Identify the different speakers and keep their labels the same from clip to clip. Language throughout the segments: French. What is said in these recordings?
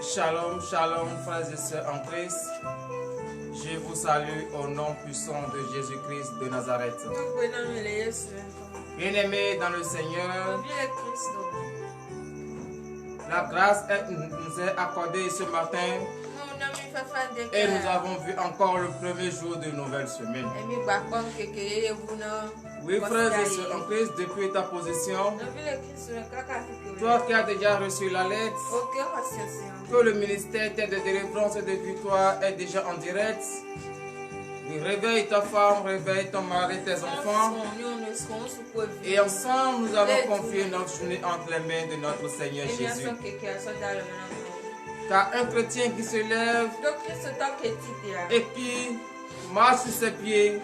Speaker 1: Shalom, shalom, frères et sœurs en Christ. Je vous salue au nom puissant de Jésus-Christ de Nazareth. Bien-aimés dans le Seigneur, la grâce nous est accordée ce matin et nous avons vu encore le premier jour de nouvelle semaine. Oui, frères et sœurs en Christ, depuis ta position, toi qui as déjà reçu la lettre, que le ministère de délivrance et de victoire est déjà en direct. Oui, réveille ta femme, réveille ton mari, tes enfants. Et ensemble, nous allons confier notre journée entre les mains de notre Seigneur Jésus. Car un chrétien qui se lève et qui marche sur ses pieds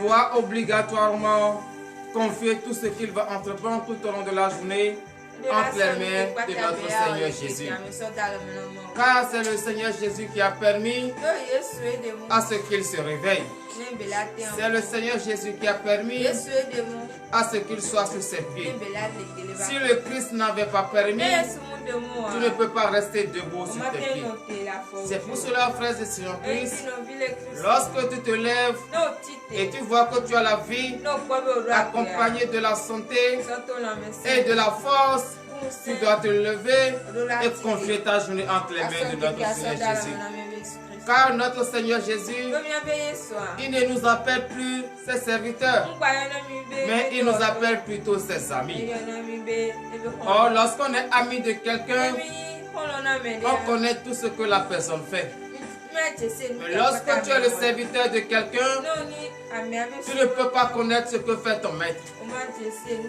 Speaker 1: doit obligatoirement confier tout ce qu'il va entreprendre tout au long de la journée entre les mains de notre Seigneur Jésus. Car c'est le Seigneur Jésus qui a permis à ce qu'il se réveille. C'est le Seigneur Jésus qui a permis à ce qu'il soit sur ses pieds. Si le Christ n'avait pas permis, tu ne peux pas rester debout sur tes pieds. C'est pour cela, frères et sœurs en Christ, lorsque tu te lèves et tu vois que tu as la vie accompagnée de la santé et de la force, tu dois te lever et confier ta journée entre les mains de notre Seigneur Jésus. Car notre Seigneur Jésus, il ne nous appelle plus ses serviteurs, mais il nous appelle plutôt ses amis. Or, lorsqu'on est ami de quelqu'un, on connaît tout ce que la personne fait. Mais lorsque tu es le serviteur de quelqu'un, tu ne peux pas connaître ce que fait ton maître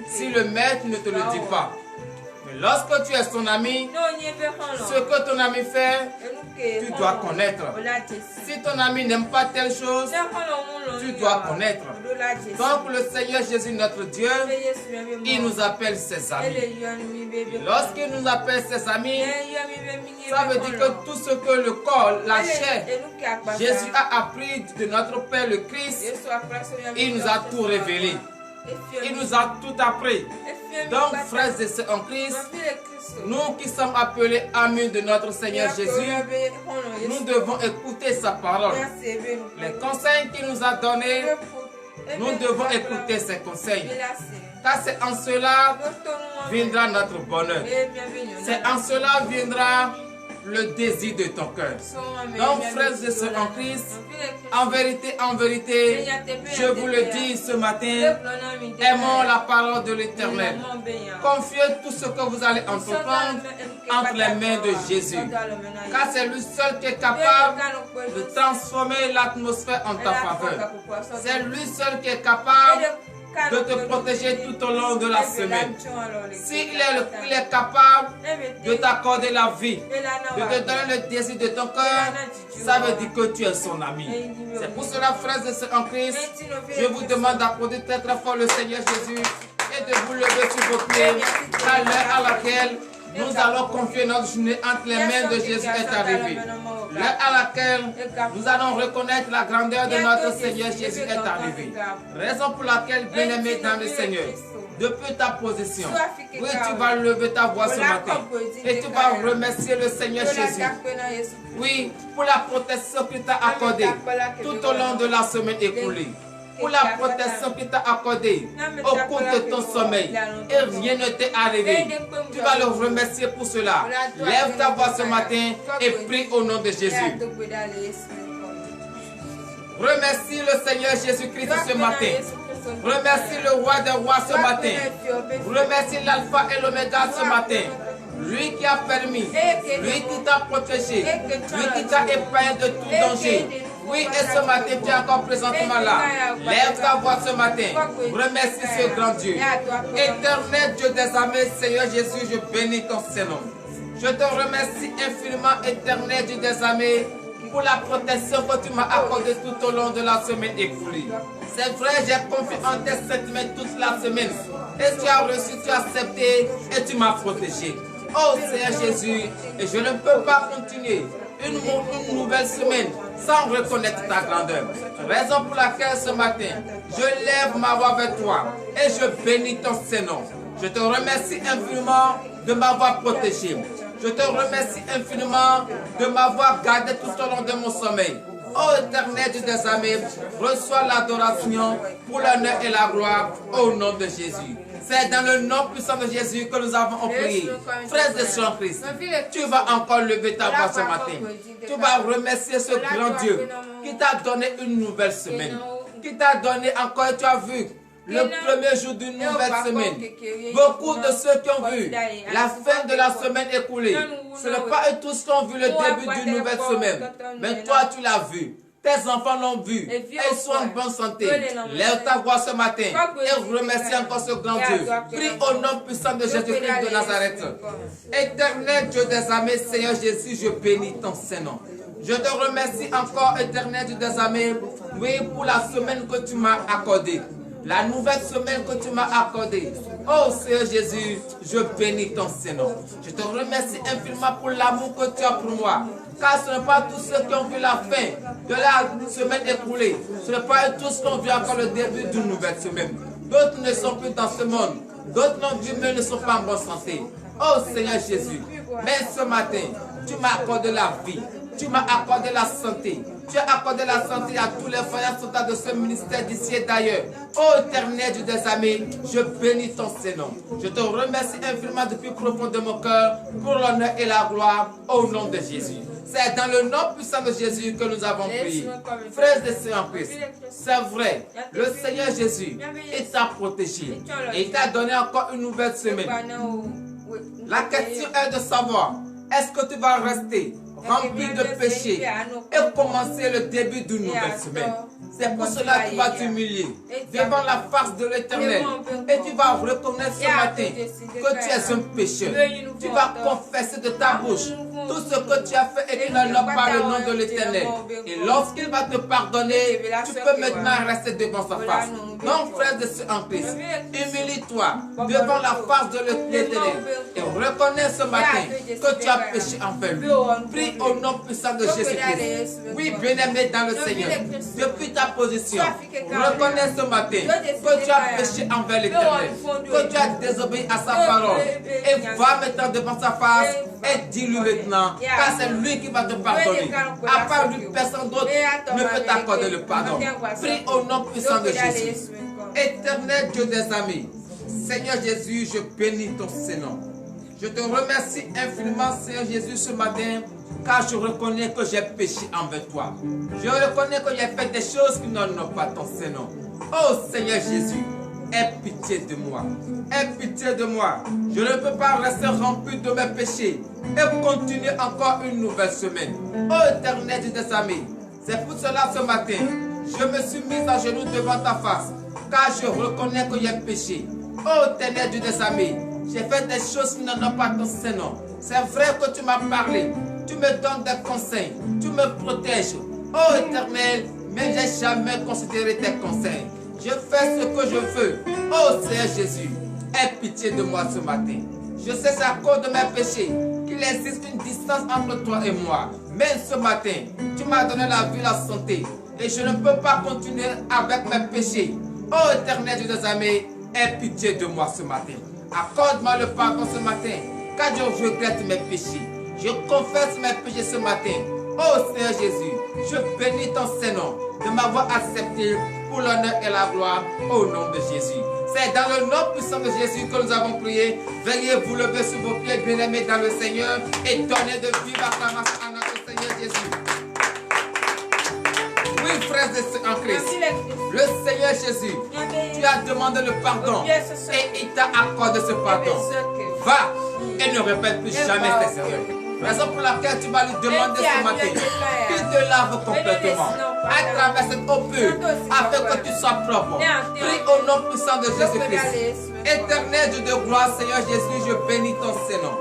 Speaker 1: si le maître ne te le dit pas. Mais lorsque tu es son ami, ce que ton ami fait, tu dois connaître. Si ton ami n'aime pas telle chose, tu dois connaître. Donc le Seigneur Jésus, notre Dieu, il nous appelle ses amis. Et lorsqu'il nous appelle ses amis, ça veut dire que tout ce que le corps, la chair, Jésus a appris de notre Père le Christ, il nous a tout révélé. Il nous a tout appris. Donc, frères et sœurs en Christ, nous qui sommes appelés amis de notre Seigneur Jésus, nous devons écouter sa parole. Les conseils qu'il nous a donnés, nous devons écouter ses conseils. Car c'est en cela viendra notre bonheur. C'est en cela viendra le désir de ton cœur. Donc, frères et sœurs en Christ, en vérité, je vous le dis ce matin, aimons la parole de l'Éternel. Confiez tout ce que vous allez entreprendre entre les mains de Jésus. Car c'est lui seul qui est capable de transformer l'atmosphère en ta faveur. C'est lui seul qui est capable de te protéger tout au long de la semaine. S'il est capable de t'accorder la vie, de te donner le désir de ton cœur, ça veut dire que tu es son ami. C'est pour cela, frères et sœurs en Christ, je vous demande d'applaudir très très fort le Seigneur Jésus et de vous lever sur vos pieds à l'heure à laquelle nous allons confier notre journée entre les mains de Jésus est arrivée. L'heure à laquelle nous allons reconnaître la grandeur de notre Seigneur Jésus est arrivée. Raison pour laquelle, bien-aimé dans le Seigneur, depuis ta position, oui, tu vas lever ta voix ce matin et tu vas remercier le Seigneur Jésus. Oui, pour la protection qu'il t'a accordée tout au long de la semaine écoulée. Pour la protection qu'il t'a accordée au cours de ton sommeil et rien ne t'est arrivé. Tu vas le remercier pour cela. Lève ta voix ce matin et prie au nom de Jésus. Remercie le Seigneur Jésus-Christ ce matin. Remercie le roi des rois ce matin. Remercie l'alpha et l'oméga ce matin. Lui qui a permis, lui qui t'a protégé, lui qui t'a épargné de tout danger. Oui, et ce matin, tu es encore présentement là. Lève ta voix ce matin. Remercie ce grand Dieu. Éternel Dieu des armées, Seigneur Jésus, je bénis ton Saint-Nom. Je te remercie infiniment, éternel Dieu des armées, pour la protection que tu m'as accordée tout au long de la semaine écoulée. C'est vrai, j'ai confié en tes sentiments toute la semaine. Et tu as reçu, tu as accepté et tu m'as protégé. Oh Seigneur Jésus, et je ne peux pas continuer une nouvelle semaine sans reconnaître ta grandeur. Raison pour laquelle ce matin, je lève ma voix vers toi et je bénis ton Saint-Nom. Je te remercie infiniment de m'avoir protégé. Je te remercie infiniment de m'avoir gardé tout au long de mon sommeil. Ô éternel Dieu des armées, reçois l'adoration pour l'honneur et la gloire au nom de Jésus. C'est dans le nom puissant de Jésus que nous avons prié. Frères et sœurs en Christ, tu vas encore lever ta voix ce matin. Tu vas remercier ce grand Dieu qui t'a donné une nouvelle semaine. Qui t'a donné encore, tu as vu, le premier jour d'une nouvelle semaine. Beaucoup de ceux qui ont vu la fin de la semaine écoulée, ce n'est pas eux tous qui ont vu le début d'une nouvelle semaine. Mais toi, tu l'as vu. Tes enfants l'ont vu. Ils sont en bonne santé. Lève ta voix ce matin et remercie encore ce grand Dieu. Prie au nom puissant de Jésus-Christ de Nazareth. Éternel Dieu des armées, Seigneur Jésus, je bénis ton Saint-Nom. Je te remercie encore, éternel Dieu des armées, oui, pour la semaine que tu m'as accordée. La nouvelle semaine que tu m'as accordée. Oh Seigneur Jésus, je bénis ton Saint-Nom. Je te remercie infiniment pour l'amour que tu as pour moi. Car ce n'est pas tous ceux qui ont vu la fin de la semaine écoulée. Ce n'est pas tous qui ont vu encore le début d'une nouvelle semaine. D'autres ne sont plus dans ce monde. D'autres l'ont vu mais ne sont pas en bonne santé. Oh Seigneur Jésus, mais ce matin, tu m'as accordé la vie. Tu m'as accordé la santé. Tu as accordé la santé à tous les frères de ce ministère d'ici et d'ailleurs. Ô éternel Dieu des armées, je bénis ton Saint-Nom. Je te remercie infiniment depuis profond de mon cœur pour l'honneur et la gloire au nom de Jésus. C'est dans le nom puissant de Jésus que nous avons prié. Frères et sœurs en Christ, c'est vrai, le Seigneur Jésus, il t'a protégé et il t'a donné encore une nouvelle semaine. La question est de savoir, est-ce que tu vas rester rempli de péché et commencer le début d'une nouvelle semaine? C'est pour cela que tu vas t'humilier devant la face de l'Éternel et tu vas reconnaître ce matin que tu es un pécheur. Tu vas confesser de ta bouche tout ce que tu as fait et tu n'honores pas le nom de l'Éternel. Et lorsqu'il va te pardonner, tu peux maintenant rester devant sa face. Donc, frères et sœurs en Christ, humilie-toi devant la face de l'Éternel et reconnais ce matin que tu as péché envers lui. Prie au nom puissant de Jésus-Christ. Oui, bien-aimé dans le Seigneur, depuis ta position, reconnais ce matin que tu as péché envers l'Éternel, que tu as désobéi à sa parole. Et va maintenant devant sa face et dis-lui maintenant, car c'est lui qui va te pardonner. À part lui, personne d'autre ne peut t'accorder le pardon. Prie au nom puissant de Jésus. Éternel Dieu des amis, Seigneur Jésus, je bénis ton Saint-Nom. Je te remercie infiniment, Seigneur Jésus, ce matin, car je reconnais que j'ai péché envers toi. Je reconnais que j'ai fait des choses qui n'honorent pas ton Saint-Nom. Oh Seigneur Jésus, aie pitié de moi. Aie pitié de moi. Je ne peux pas rester rempli de mes péchés et continuer encore une nouvelle semaine. Oh éternel Dieu des amis, c'est pour cela ce matin, je me suis mis à genoux devant ta face, car je reconnais que j'ai péché. Oh éternel Dieu des amis, j'ai fait des choses qui n'honorent pas ton Saint-Nom. C'est vrai que tu m'as parlé, tu me donnes des conseils, tu me protèges. Oh éternel, mais je n'ai jamais considéré tes conseils. Je fais ce que je veux. Oh Seigneur Jésus, aie pitié de moi ce matin. Je sais c'est à cause de mes péchés qu'il existe une distance entre toi et moi. Mais ce matin, tu m'as donné la vie, la santé. Et je ne peux pas continuer avec mes péchés. Oh éternel Dieu des armées, aie pitié de moi ce matin. Accorde-moi le pardon ce matin, car je regrette mes péchés. Je confesse mes péchés ce matin. Oh Seigneur Jésus, je bénis ton Saint-Nom de m'avoir accepté pour l'honneur et la gloire au nom de Jésus. C'est dans le nom puissant de Jésus que nous avons prié. Veuillez vous lever sur vos pieds, bien-aimés dans le Seigneur, et donner de vive acclamation à notre Seigneur Jésus. Oui, frères et sœurs en Christ, le Seigneur Jésus, tu as demandé le pardon et il t'a accordé ce pardon. Va et ne répète plus jamais tes erreurs. Raison pour laquelle tu vas lui demander ce matin qu'il te lave complètement à travers cette eau pure afin que tu sois propre. Prie au nom puissant de Jésus-Christ. Éternel Dieu de gloire, Seigneur Jésus, je bénis ton Saint-Nom.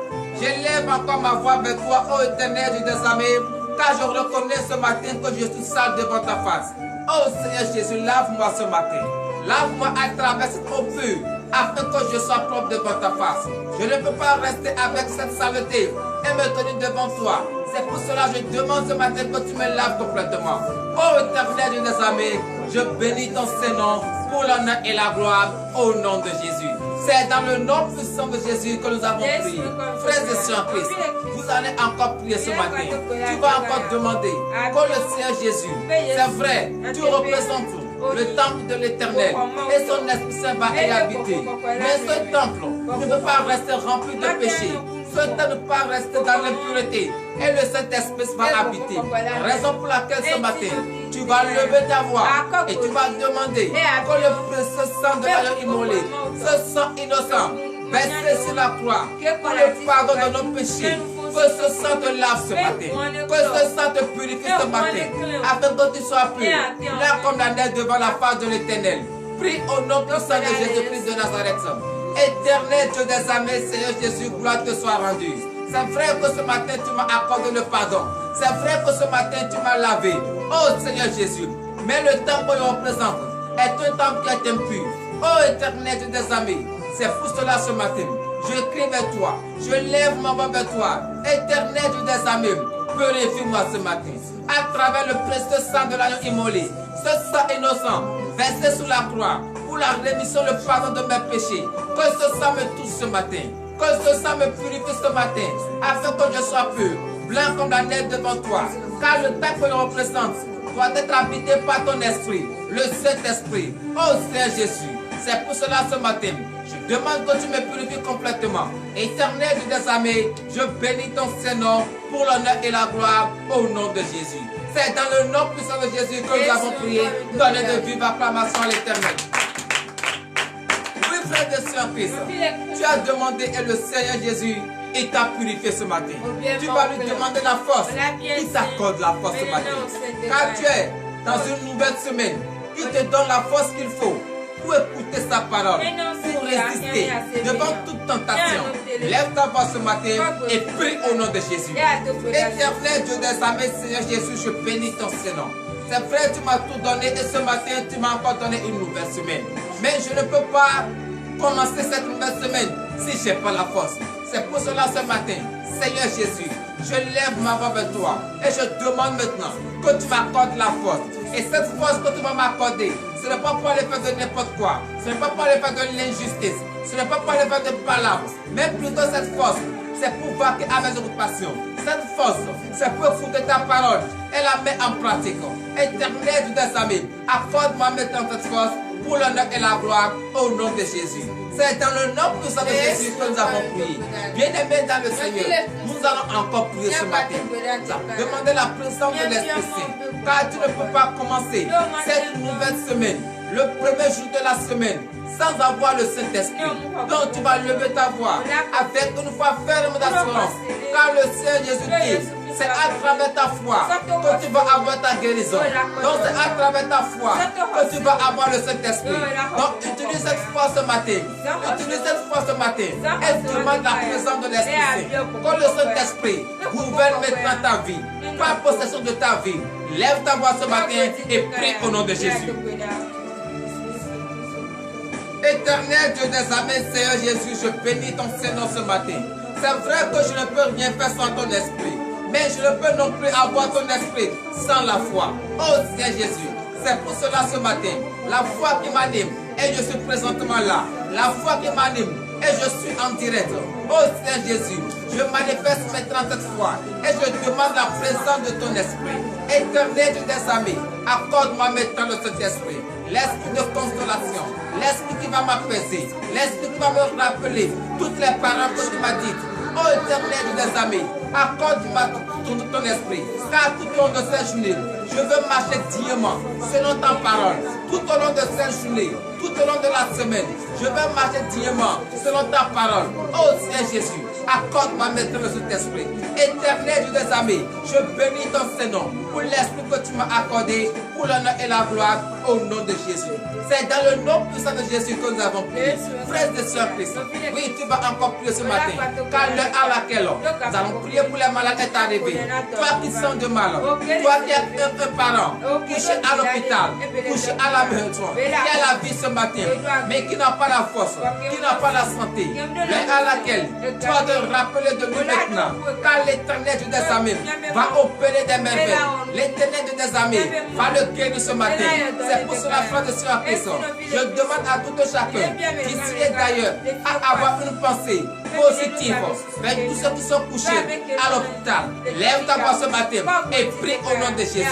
Speaker 1: J'élève encore ma voix vers toi, ô éternel Dieu des armées, car je reconnais ce matin que je suis sale devant ta face. Oh Seigneur Jésus, lave-moi ce matin. Lave-moi à travers cette eau pure afin que je sois propre devant ta face. Je ne peux pas rester avec cette saleté et me tenir devant toi. C'est pour cela que je demande ce matin que tu me laves complètement. Oh éternel Dieu des armées, je bénis ton Saint-Nom pour l'honneur et la gloire au nom de Jésus. C'est dans le nom puissant de Jésus que nous avons prié. Frères et sœurs en Christ, vous allez encore prier ce matin. Tu vas encore demander que le Seigneur Jésus, c'est vrai, tu représentes le temple de l'Éternel et son Esprit Saint va y habiter. Mais ce temple ne peut pas rester rempli de péché. Ce temple ne peut pas rester dans l'impureté. Et le Saint-Esprit va habiter. Raison pour laquelle ce matin, tu vas lever ta voix et tu vas demander que le précieux sang de l'agneau immolé, ce sang innocent, versé sur la croix, pour le pardon de nos péchés, que ce sang te lave ce matin, que ce sang te purifie ce matin, afin que tu sois pur, là condamné devant la face de l'Éternel. Prie au nom puissant de Jésus-Christ de Nazareth. Éternel Dieu des armées, Seigneur Jésus, gloire te soit rendue. C'est vrai que ce matin tu m'as accordé le pardon. C'est vrai que ce matin tu m'as lavé. Oh Seigneur Jésus, mais le temps que l'on représente est un temps qui est impur. Oh Éternel Dieu des armées, c'est pour cela ce matin, je crie vers toi, je lève ma voix vers toi. Éternel Dieu des armées, purifie-moi ce matin. À travers le précieux sang de l'agneau immolé, ce sang innocent, versé sur la croix, pour la rémission, le pardon de mes péchés. Que ce sang me touche ce matin. Que ce sang me purifie ce matin, afin que je sois pur, blanc comme la neige devant toi. Car le temps que l'on représente doit être habité par ton esprit, le Saint-Esprit. Oh Seigneur Jésus, c'est pour cela ce matin, je demande que tu me purifies complètement. Éternel Dieu des armées, je bénis ton Saint-Nom pour l'honneur et la gloire au nom de Jésus. C'est dans le nom puissant de Jésus que nous avons prié. Donnez de vive acclamation à l'Éternel. Frère de Saint Christ, tu as demandé et le Seigneur Jésus il t'a purifié ce matin. Tu vas lui demander la force. Il t'accorde la force ce matin. Car tu es dans une nouvelle semaine. Il te donne la force qu'il faut pour écouter sa parole, pour résister devant toute tentation. Lève ta voix ce matin et prie au nom de Jésus. Éternel Dieu des armées, Seigneur Jésus, je bénis ton Saint-Nom. C'est vrai, tu m'as tout donné et ce matin, tu m'as encore donné une nouvelle semaine. Mais je ne peux pas commencer cette nouvelle semaine si je n'ai pas la force. C'est pour cela ce matin, Seigneur Jésus, je lève ma voix vers toi et je demande maintenant que tu m'accordes la force. Et cette force que tu vas m'accorder, ce n'est pas pour aller faire de n'importe quoi, ce n'est pas pour aller faire de l'injustice, ce n'est pas pour aller faire de palabres, mais plutôt cette force, c'est pour vaquer à mes occupations. Cette force, c'est pour écouter ta parole et la mettre en pratique. Éternel Dieu des armées, accorde-moi maintenant cette force pour l'honneur et la gloire au nom de Jésus. C'est dans le nom puissant de Jésus que nous avons prié. Bien-aimés dans le Seigneur, nous allons encore prier ce matin. Demandez la présence de l'Esprit Saint, car tu ne peux pas commencer cette nouvelle semaine, le premier jour de la semaine, sans avoir le Saint-Esprit. Donc tu vas lever ta voix avec une foi ferme d'assurance, car le Seigneur Jésus dit, c'est à travers ta foi que tu vas avoir ta guérison. Donc c'est à travers ta foi que tu vas avoir le Saint-Esprit. Donc utilise cette foi ce matin. Utilise cette foi ce matin. Et demande la présence de l'Esprit Saint. Que le Saint-Esprit gouverne maintenant ta vie. Prends possession de ta vie. Lève ta voix ce matin et prie au nom de Jésus. Éternel Dieu des armées, Seigneur Jésus, je bénis ton Saint-Nom ce matin. C'est vrai que je ne peux rien faire sans ton esprit. Mais je ne peux non plus avoir ton esprit sans la foi. Oh Seigneur Jésus, c'est pour cela ce matin, la foi qui m'anime, et je suis présentement là. La foi qui m'anime, et je suis en direct. Oh Seigneur Jésus, je manifeste maintenant cette foi, et je demande la présence de ton esprit. Éternel Dieu des armées, accorde-moi maintenant le Saint-Esprit, l'esprit de consolation, l'esprit qui va m'apaiser, l'esprit qui va me rappeler toutes les paroles que tu m'as dites. Oh Éternel Dieu des armées, accorde-moi ton esprit, car tout au long de cette journée, je veux marcher dignement selon ta parole. Tout au long de cette journée, tout au long de la semaine, je veux marcher dignement selon ta parole. Oh Seigneur Jésus, accorde-moi maintenant le Saint-Esprit. Éternel Dieu des armées, je bénis ton Saint-Nom pour l'esprit que tu m'as accordé, pour l'honneur et la gloire au nom de Jésus. C'est dans le nom puissant de Jésus que nous avons prié. Frères et sœurs Christ, oui, tu vas encore prier ce matin, car l'heure à laquelle nous allons prier pour les malades est arrivée. Toi qui sens de mal, toi qui es un parent, couché à l'hôpital, couché à la maison, qui a la vie ce matin, mais qui n'a pas la force, qui n'a pas la santé, l'heure à laquelle tu vas te rappeler de lui maintenant, car l'Éternel Dieu des armées va opérer des merveilles. L'Éternel Dieu des armées va le guérir ce matin. C'est pour cela, frère de Seigneur Christ, je demande à tout un chacun, d'ici et d'ailleurs, à avoir une pensée positive vers tous ceux qui sont couchés à l'hôpital. Lève ta voix ce matin et prie au nom de Jésus.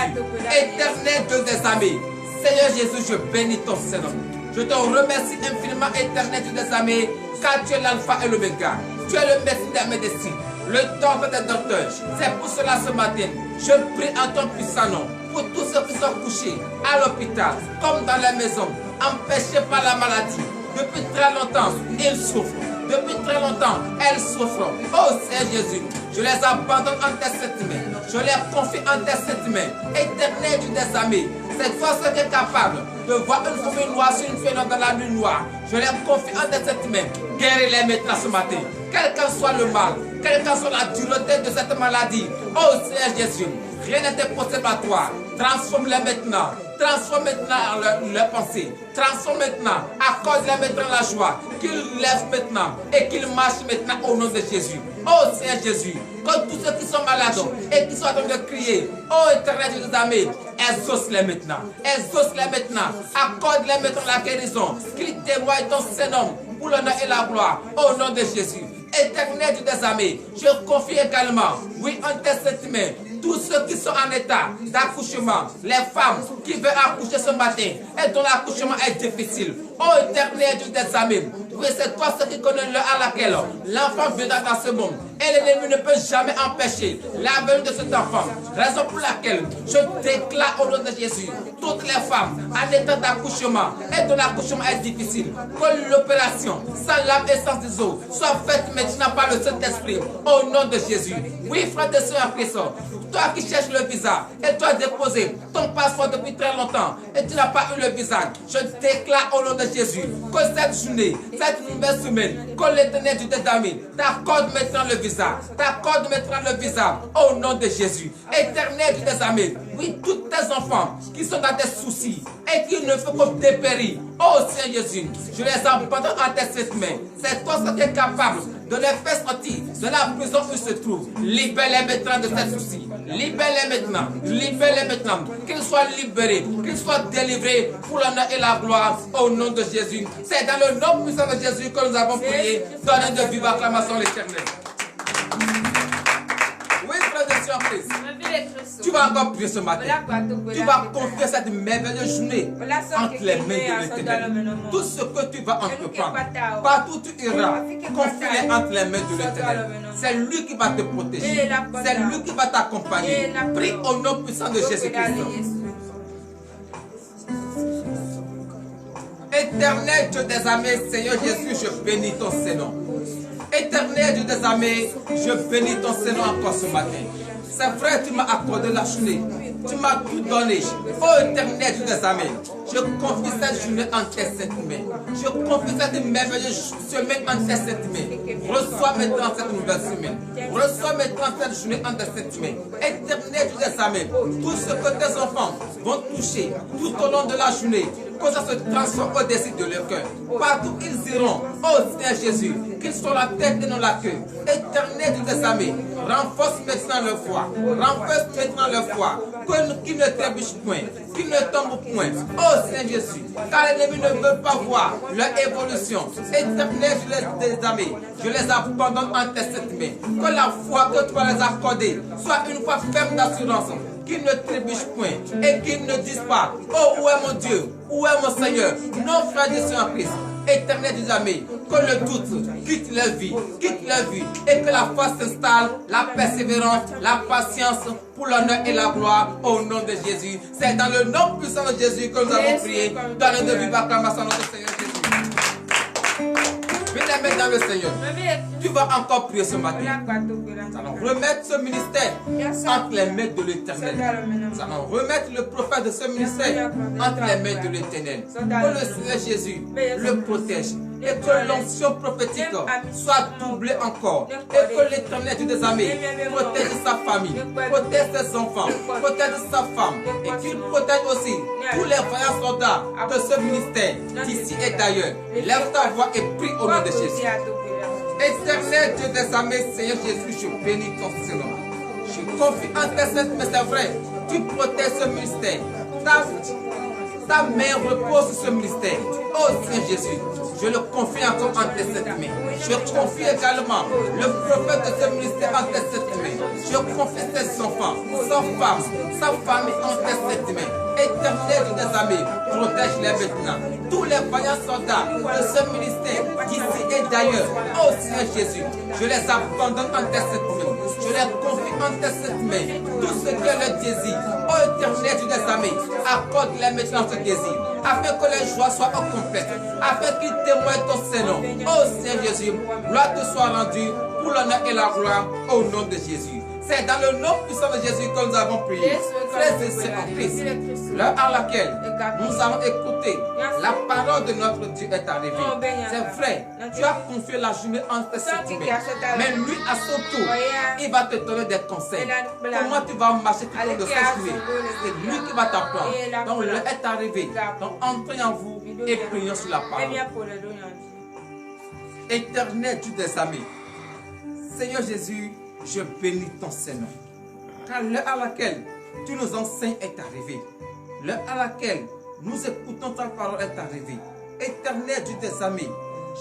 Speaker 1: Éternel Dieu des armées, Seigneur Jésus, je bénis ton Seigneur. Je te remercie infiniment, éternel Dieu des armées, car tu es l'alpha et l'oméga. Tu es le médecin des médecins, le docteur des docteurs. C'est pour cela ce matin, je prie en ton puissant nom pour tous ceux qui sont couchés à l'hôpital, comme dans la maison, empêchés par la maladie. Depuis très longtemps, ils souffrent. Depuis très longtemps, elles souffrent. Oh Seigneur Jésus, je les abandonne en tes saintes mains. Je les confie en tes saintes mains. Éternel Dieu des armées, c'est toi seul qui est capable de voir une fourmi noire sur une feuille dans la nuit noire. Je les confie en tes saintes mains. Guéris-les maintenant ce matin. Quel qu'en soit le mal, quelle qu'en soit la dureté de cette maladie. Oh Seigneur Jésus, rien n'est impossible à toi. Transforme-les maintenant. Transforme maintenant leurs pensées. Transforme maintenant. Accorde-les maintenant la joie. Qu'ils lèvent maintenant et qu'ils marchent maintenant au nom de Jésus. Oh Seigneur Jésus, que tous ceux qui sont malades et qui sont en train de crier, oh éternel Dieu des armées, exauce-les maintenant. Exauce-les maintenant. Accorde-les maintenant la guérison. Qu'ils témoignent ton Saint-Nom pour l'honneur et la gloire au nom de Jésus. Éternel Dieu des armées, je confie également, oui, en tes saintes mains, tous ceux qui sont en état d'accouchement, les femmes qui veulent accoucher ce matin et dont l'accouchement est difficile. Oh éternel Dieu des armées, oui, c'est toi ce qui connais l'heure à laquelle l'enfant viendra dans ce monde. Et l'ennemi ne peut jamais empêcher la venue de cet enfant. Raison pour laquelle je déclare au nom de Jésus, toutes les femmes en état d'accouchement et dont l'accouchement est difficile, que l'opération sans l'âme et sans des os soit faite maintenant par le Saint-Esprit au nom de Jésus. Oui, frère de Seigneur Christ, toi qui cherches le visa et tu as déposé ton passeport depuis très longtemps et tu n'as pas eu le visa, je déclare au nom de Jésus que cette journée, cette nouvelle semaine, que l'Éternel Dieu des armées t'accorde maintenant le visa, t'accorde maintenant le visa au nom de Jésus. Éternel Dieu des armées, oui, tous tes enfants qui sont dans des soucis et qui ne font que dépérir, oh Seigneur Jésus, je les abandonne en tes saintes mains. C'est toi qui es capable de les faire sortir de la prison où ils se trouvent. Libère-les maintenant de ces soucis. Libère-les maintenant. Libère-les maintenant. Qu'ils soient libérés, qu'ils soient délivrés pour l'honneur et la gloire au nom de Jésus. C'est dans le nom puissant de Jésus que nous avons prié. Donnez de vive acclamation l'Éternel. Oui, frère de surprise. Tu vas encore prier ce matin. Tu vas confier cette merveilleuse journée entre les mains de l'Éternel. Tout ce que tu vas entreprendre, partout où tu iras, confie-les entre les mains de l'Éternel. C'est lui qui va te protéger. C'est lui qui va t'accompagner. Prie au nom puissant de Jésus-Christ. Éternel Dieu des armées, Seigneur Jésus, je bénis ton Saint-Nom. Éternel Dieu des armées, je bénis ton Saint-Nom encore ce matin. C'est vrai, tu m'as accordé la journée. Tu m'as tout donné. Oh éternel Dieu des armées, je confie cette journée en tes saintes mains. Je confie cette merveilleuse semaine en tes saintes mains. Reçois maintenant cette nouvelle semaine. Reçois maintenant cette journée en tes saintes mains. Éternel Dieu des armées, tout ce que tes enfants vont toucher tout au long de la journée, que ça se transforme au-dessus de leur cœur. Partout où ils iront, oh Seigneur Jésus, qu'ils soient la tête et non la queue. Éternel Dieu des armées, renforce maintenant leur foi. Renforce maintenant leur foi. Qu'ils ne trébuchent point, qu'ils ne tombent point. Oh Seigneur Jésus, car l'ennemi ne veut pas voir leur évolution. Éternel Dieu des armées, je les abandonne en tes saintes mains. Que la foi que tu vas les accorder soit une foi ferme d'assurance. Qu'ils ne trébuchent point et qu'ils ne disent pas, oh où est mon Dieu, où est mon Seigneur. Non, frère de Seigneur Christ, éternel des armées, que le doute quitte leur vie, et que la foi s'installe, la persévérance, la patience pour l'honneur et la gloire au nom de Jésus. C'est dans le nom puissant de Jésus que nous avons prié. Dans le de vive acclamation de notre Seigneur Jésus. Bien-aimé dans le Seigneur, tu vas encore prier ce matin. Nous allons remettre ce ministère entre les mains de l'Éternel. Nous allons remettre le prophète de ce ministère entre les mains de l'Éternel. Que le Seigneur Jésus le protège et que l'onction prophétique soit doublée encore. Et que l'Éternel Dieu des armées protège sa famille, protège ses enfants, protège sa femme. Et qu'il protège aussi tous les voyants soldats de ce ministère d'ici et d'ailleurs. Lève ta voix et prie au nom de Jésus. Éternel Dieu des armées, Seigneur Jésus, je bénis ton Seigneur. Je confie en tes saintes, mais c'est vrai, tu protèges ce ministère. ta main repose sur ce ministère. Oh Seigneur Jésus, je le confie encore en tes sept mains. Je confie également le prophète de ce ministère en tes sept mains. Je confie ses enfants, sa femme, sa famille en tes sept mains. Éternel des amis, protège-les maintenant. Tous les vaillants soldats de ce ministère, d'ici et d'ailleurs. Oh Seigneur Jésus, je les abandonne en tes sept mains. Je les confie en tes sept mains. Tout ce que le désir, oh éternel des amis, accorde-les maintenant ce désir. Afin que les joies soient complètes. Afin qu'ils témoignent ton Seigneur. Oh Seigneur Jésus, gloire te soit rendue pour l'honneur et la gloire au nom de Jésus. C'est dans le nom puissant de Jésus que nous avons prié. Frères et sœurs en Christ, l'heure à laquelle nous allons écouter la parole de notre Dieu est arrivée. C'est vrai, tu as confié la journée en tes sept mains. Mais lui, à son tour, il va te donner des conseils. Comment tu vas marcher tout au long de cette journée. C'est lui qui va t'apprendre. Donc l'heure est arrivée. Donc entrez en vous et prions sur la parole. Éternel Dieu des amis, Seigneur Jésus, je bénis ton Seigneur. Car l'heure à laquelle tu nous enseignes est arrivée. L'heure à laquelle nous écoutons ta parole est arrivée. Éternel Dieu des amis,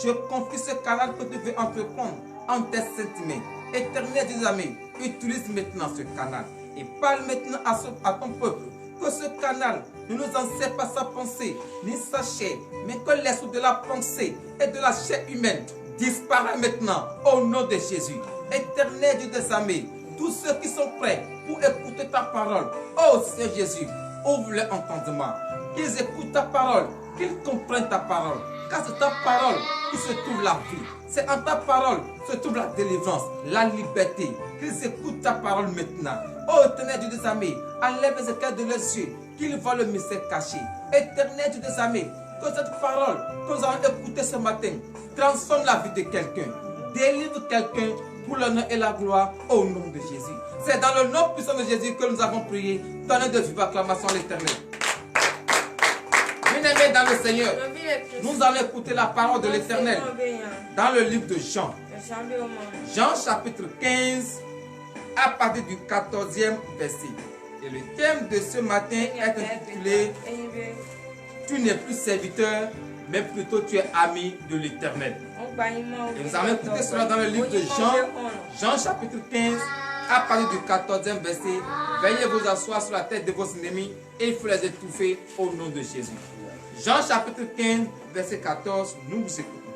Speaker 1: je confie ce canal que tu veux entreprendre en tes saintes mains. Éternel Dieu des amis, utilise maintenant ce canal et parle maintenant à ton peuple. Que ce canal ne nous enseigne pas sa pensée ni sa chair, mais que l'esprit de la pensée et de la chair humaine disparaît maintenant au nom de Jésus. Éternel Dieu des amis, tous ceux qui sont prêts pour écouter ta parole, oh Seigneur Jésus, ouvre leur entendement, qu'ils écoutent ta parole, qu'ils comprennent ta parole, car c'est ta parole qui se trouve la vie, c'est en ta parole se trouve la délivrance, la liberté, qu'ils écoutent ta parole maintenant. Oh Éternel Dieu des amis, enlève les écailles de leurs yeux, qu'ils voient le mystère caché. Éternel Dieu des amis, que cette parole que nous allons écouter ce matin transforme la vie de quelqu'un, délivre quelqu'un pour l'honneur et la gloire au nom de Jésus. C'est dans le nom puissant de Jésus que nous avons prié. Donnez de vive acclamation à l'Éternel. Bien-aimés dans le Seigneur, nous allons écouter la parole de l'Éternel dans le livre de Jean. Jean chapitre 15 à partir du 14e verset. Et le thème de ce matin est intitulé « Tu n'es plus serviteur, mais plutôt tu es ami de l'Éternel ». Et nous allons écouter cela dans le livre de Jean, Jean chapitre 15, à partir du 14e verset. Veuillez vous asseoir sur la tête de vos ennemis et il faut les étouffer au nom de Jésus. Jean chapitre 15, verset 14, nous vous écoutons.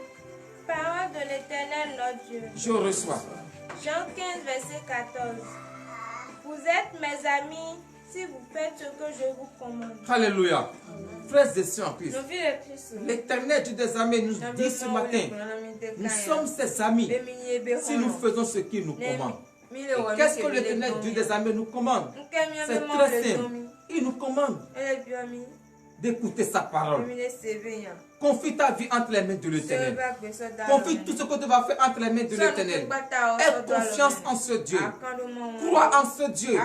Speaker 2: Parole de l'Éternel notre Dieu.
Speaker 1: Je reçois.
Speaker 2: Jean 15, verset 14. Vous êtes mes amis si vous faites ce que je vous commande.
Speaker 1: Alléluia. Frères et sœurs en Christ, l'Éternel Dieu des amis nous dit ce matin, nous sommes ses amis si nous faisons ce qu'il nous commande. Et qu'est-ce que l'Éternel Dieu des amis nous commande? C'est très simple. Il nous commande d'écouter sa parole. Confie ta vie entre les mains de l'Éternel. Confie tout ce que tu vas faire entre les mains de l'Éternel. Aie confiance en ce Dieu. Crois en ce Dieu.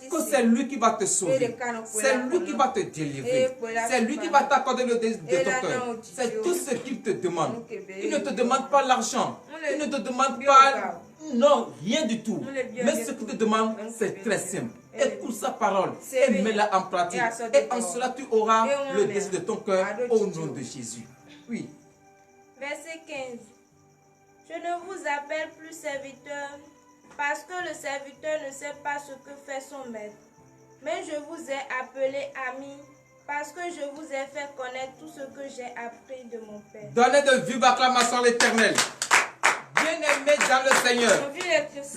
Speaker 1: Que c'est lui qui va te sauver. C'est lui qui va te délivrer. C'est lui qui va t'accorder le désir de ton cœur. C'est tout ce qu'il te demande. Il ne te demande pas l'argent. Il ne te demande pas... Non, rien du tout. Mais ce qu'il te demande, c'est très simple. Écoute sa parole et mets-la en pratique. Et en cela, tu auras le désir de ton cœur au nom de Jésus. Oui.
Speaker 2: Verset 15. Je ne vous appelle plus serviteur parce que le serviteur ne sait pas ce que fait son maître. Mais je vous ai appelé amis parce que je vous ai fait connaître tout ce que j'ai appris de mon Père.
Speaker 1: Donnez de vive acclamation à l'Éternel. Bien-aimés dans le Seigneur,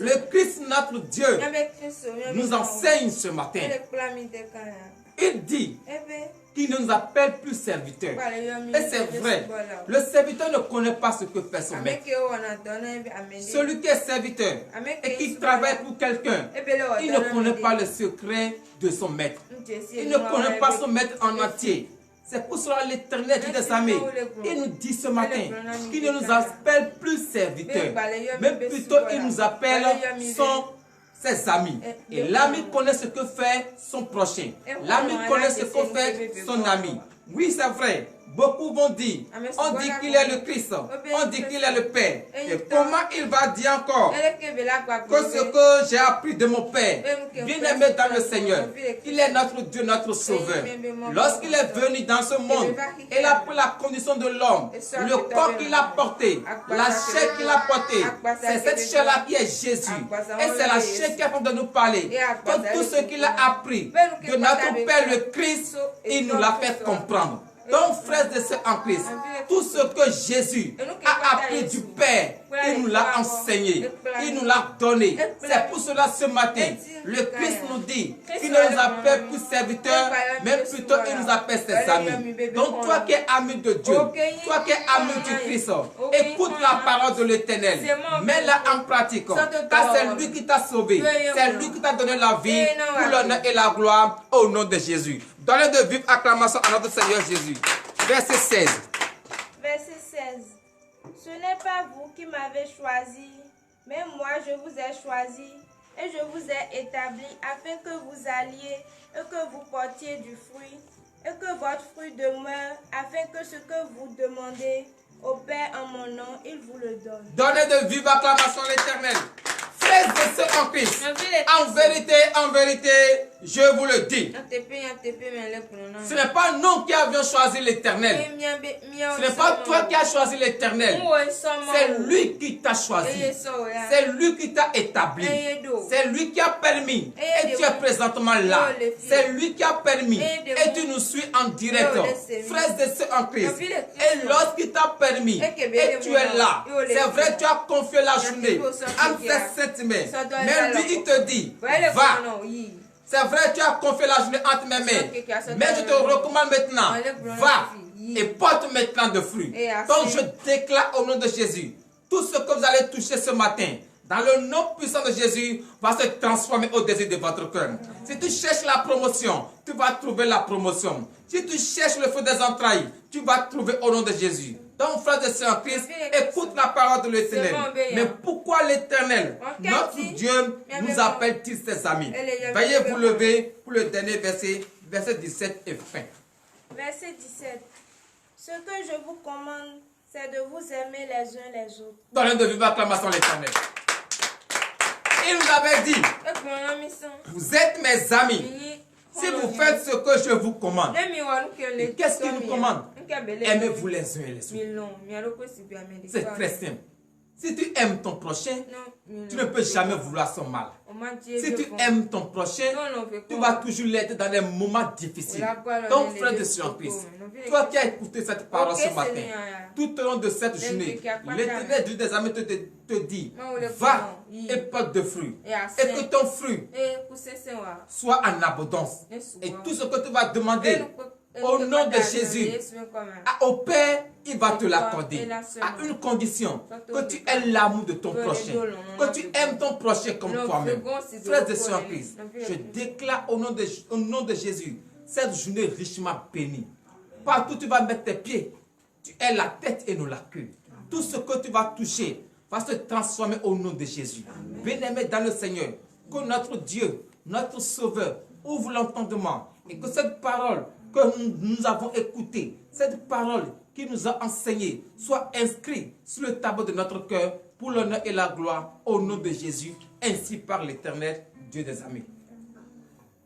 Speaker 1: le Christ notre Dieu nous enseigne ce matin. Il dit qu'il ne nous appelle plus serviteurs. Et c'est vrai, le serviteur ne connaît pas ce que fait son maître. Celui qui est serviteur et qui travaille pour quelqu'un, il ne connaît pas le secret de son maître. Il ne connaît pas son maître en entier. C'est pour cela l'Éternel Dieu des amis, il nous dit ce matin qu'il ne nous appelle plus serviteurs, mais plutôt il nous appelle ses amis. Et l'ami connaît ce que fait son prochain. L'ami connaît ce que fait son ami. Oui, c'est vrai. Beaucoup vont dire, on dit qu'il est le Christ, on dit qu'il est le Père. Et comment il va dire encore que ce que j'ai appris de mon Père, bien-aimé dans le Seigneur, il est notre Dieu, notre Sauveur. Lorsqu'il est venu dans ce monde, il a pris la condition de l'homme, le corps qu'il a porté, la chair qu'il a portée. C'est cette chair-là qui est Jésus. Et c'est la chair qui est en train de nous parler. Que tout ce qu'il a appris de notre Père le Christ, il nous l'a fait comprendre. Donc, frères et sœurs en Christ, tout ce que Jésus a appris du Père, il nous l'a enseigné, il nous l'a donné. C'est pour cela ce matin, le Christ nous dit qu'il ne nous appelle plus serviteurs, mais plutôt il nous appelle ses amis. Donc, toi qui es ami de Dieu, toi qui es ami du Christ, écoute la parole de l'Éternel, mets-la en pratique, car c'est lui qui t'a sauvé, c'est lui qui t'a donné la vie pour l'honneur et la gloire au nom de Jésus. Donnez de vive acclamation à notre Seigneur Jésus. Verset 16.
Speaker 2: Verset 16. Ce n'est pas vous qui m'avez choisi, mais moi je vous ai choisi et je vous ai établi afin que vous alliez et que vous portiez du fruit et que votre fruit demeure, afin que ce que vous demandez au Père en mon nom, il vous le donne.
Speaker 1: Donnez de vive acclamation à l'Éternel. Frères et sœurs en Christ, en vérité, je vous le dis. Ce n'est pas nous qui avions choisi l'Éternel. Ce n'est pas toi qui as choisi l'Éternel. C'est lui qui t'a choisi. C'est lui qui t'a établi. C'est lui qui a permis. Et tu es présentement là. C'est lui qui a permis. Et tu nous suis en direct. Frères et sœurs en Christ. Et lorsqu'il t'a permis, et tu es là. C'est vrai, tu as confié la journée entre tes sept mains. Mais lui, il te dit, va. C'est vrai, tu as confié la journée entre mes mains. Mais je te recommande maintenant, va et porte maintenant de fruits. Donc je déclare au nom de Jésus, tout ce que vous allez toucher ce matin, dans le nom puissant de Jésus, va se transformer au désir de votre cœur. Si tu cherches la promotion, tu vas trouver la promotion. Si tu cherches le feu des entrailles, tu vas trouver au nom de Jésus. Donc, frères et sœurs en Christ, écoute la parole de l'Éternel. Mais pourquoi l'Éternel, notre Dieu, nous appelle-t-il ses amis? Veuillez vous lever pour le dernier verset, verset 17 et fin.
Speaker 2: Verset 17. Ce que je vous commande, c'est de vous aimer les uns les autres.
Speaker 1: Donnez de vive acclamation à l'Éternel. Il nous avait dit, vous êtes mes amis. Si vous faites ce que je vous commande, qu'est-ce qu'il nous commande? Aimez-vous les uns et les autres. C'est très simple. Si tu aimes ton prochain, tu ne peux jamais vouloir son mal. Si tu aimes ton prochain, tu vas toujours l'aider dans les moments difficiles. Donc, frère de surprise, toi qui as écouté cette parole ce matin, tout au long de cette journée, l'Éternel Dieu des amis te dit, va et porte de fruits. Et que ton fruit soit en abondance. Et tout ce que tu vas demander, au nom de Jésus, au Père, il va te l'accorder. À une condition, que tu aies l'amour de ton prochain. Que tu aimes ton prochain comme toi-même. Frères et sœurs en Christ, je déclare au nom de Jésus, cette journée richement bénie. Partout où tu vas mettre tes pieds, tu es la tête et non la queue. Tout ce que tu vas toucher va se transformer au nom de Jésus. Bien-aimé dans le Seigneur, que notre Dieu, notre Sauveur, ouvre l'entendement et que cette parole que nous avons écoutée, cette parole qui nous a enseigné, soit inscrite sur le tableau de notre cœur pour l'honneur et la gloire au nom de Jésus, ainsi par l'Éternel Dieu des amis.